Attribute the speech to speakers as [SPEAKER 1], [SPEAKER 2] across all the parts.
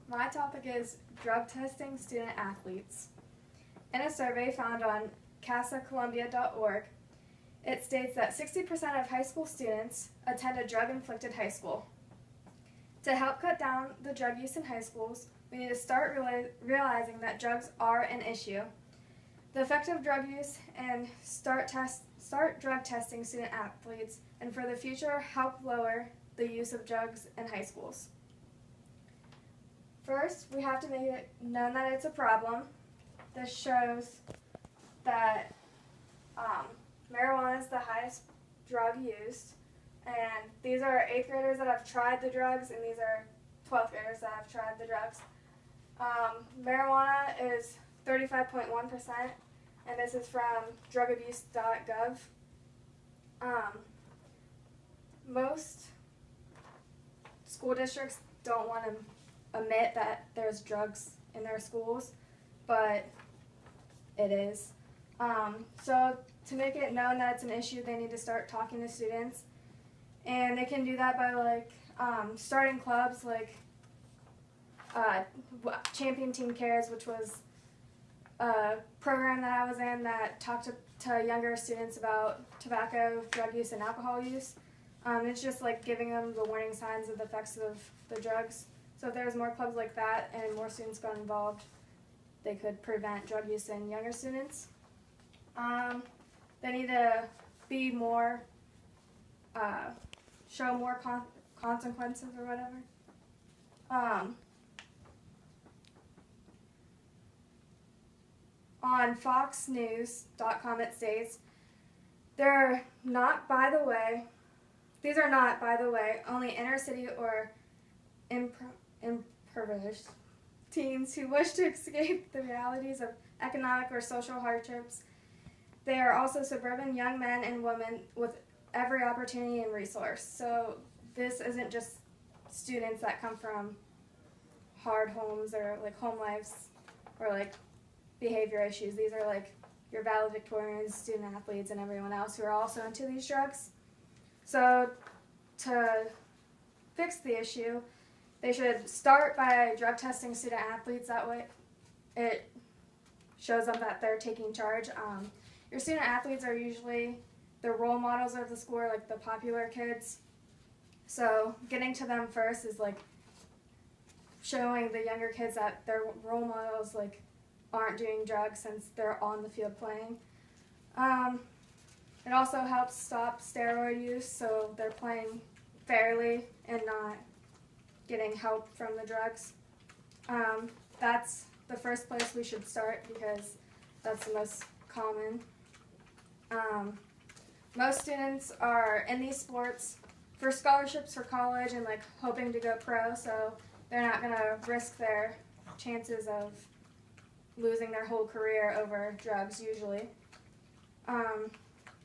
[SPEAKER 1] My topic is drug testing student athletes. In a survey found on casacolumbia.org, it states that 60% of high school students attend a drug-inflicted high school. To help cut down the drug use in high schools, we need to start realizing that drugs are an issue. The effect of drug use and start drug testing student athletes, and for the future help lower the use of drugs in high schools. First, we have to make it known that it's a problem. This shows that marijuana is the highest drug used, and these are 8th graders that have tried the drugs, and these are 12th graders that have tried the drugs. Marijuana is 35.1%, and this is from drugabuse.gov. Most school districts don't want to admit that there's drugs in their schools, but it is. So to make it known that it's an issue, they need to start talking to students, and they can do that by starting clubs like Champion Teen Cares, which was a program that I was in that talked to younger students about tobacco, drug use, and alcohol use. It's just like giving them the warning signs of the effects of the drugs. So if there was more clubs like that and more students got involved, they could prevent drug use in younger students. They need to be more, show more consequences or whatever. On foxnews.com it states, these are not, by the way, only inner city or impoverished teens who wish to escape the realities of economic or social hardships. They are also suburban young men and women with every opportunity and resource. So this isn't just students that come from hard homes or like home lives or like behavior issues. These are like your valedictorians, student athletes, and everyone else who are also into these drugs. So to fix the issue, they should start by drug testing student athletes. That way it shows them that they're taking charge. Your student athletes are usually the role models of the school, like the popular kids. So getting to them first is like showing the younger kids that their role models like aren't doing drugs since they're on the field playing. It also helps stop steroid use, so they're playing fairly and not getting help from the drugs. That's the first place we should start because that's the most common. Most students are in these sports for scholarships for college and like hoping to go pro, so they're not going to risk their chances of losing their whole career over drugs usually.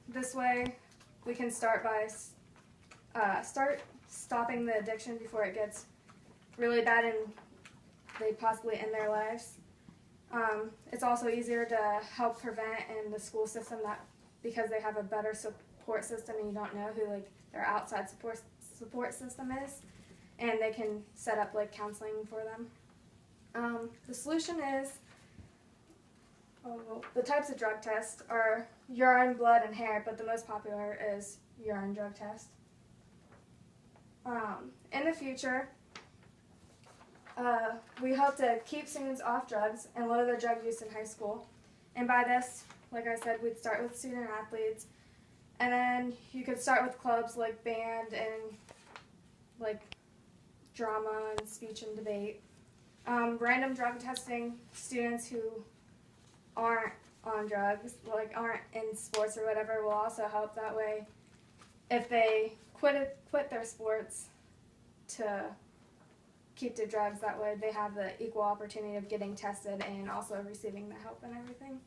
[SPEAKER 1] This way we can start by stopping the addiction before it gets really bad and they possibly end their lives. It's also easier to help prevent in the school system because they have a better support system and you don't know who like their outside support system is, and they can set up like counseling for them. The solution is the types of drug tests are urine, blood, and hair, but the most popular is urine drug test. In the future, we hope to keep students off drugs and lower their drug use in high school. And by this, like I said, we'd start with student athletes, and then you could start with clubs like band and like drama and speech and debate. Random drug testing students who aren't on drugs, like aren't in sports or whatever, will also help. That way, if they quit their sports to keep the drugs, that way they have the equal opportunity of getting tested and also receiving the help and everything.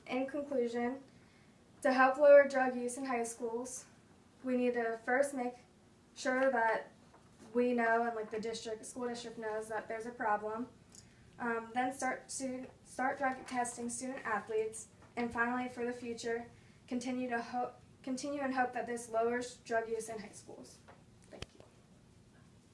[SPEAKER 1] In conclusion, to help lower drug use in high schools, we need to first make sure that we know and like the school district knows that there's a problem. Then start drug testing student athletes, and finally, for the future, continue and hope that this lowers drug use in high schools.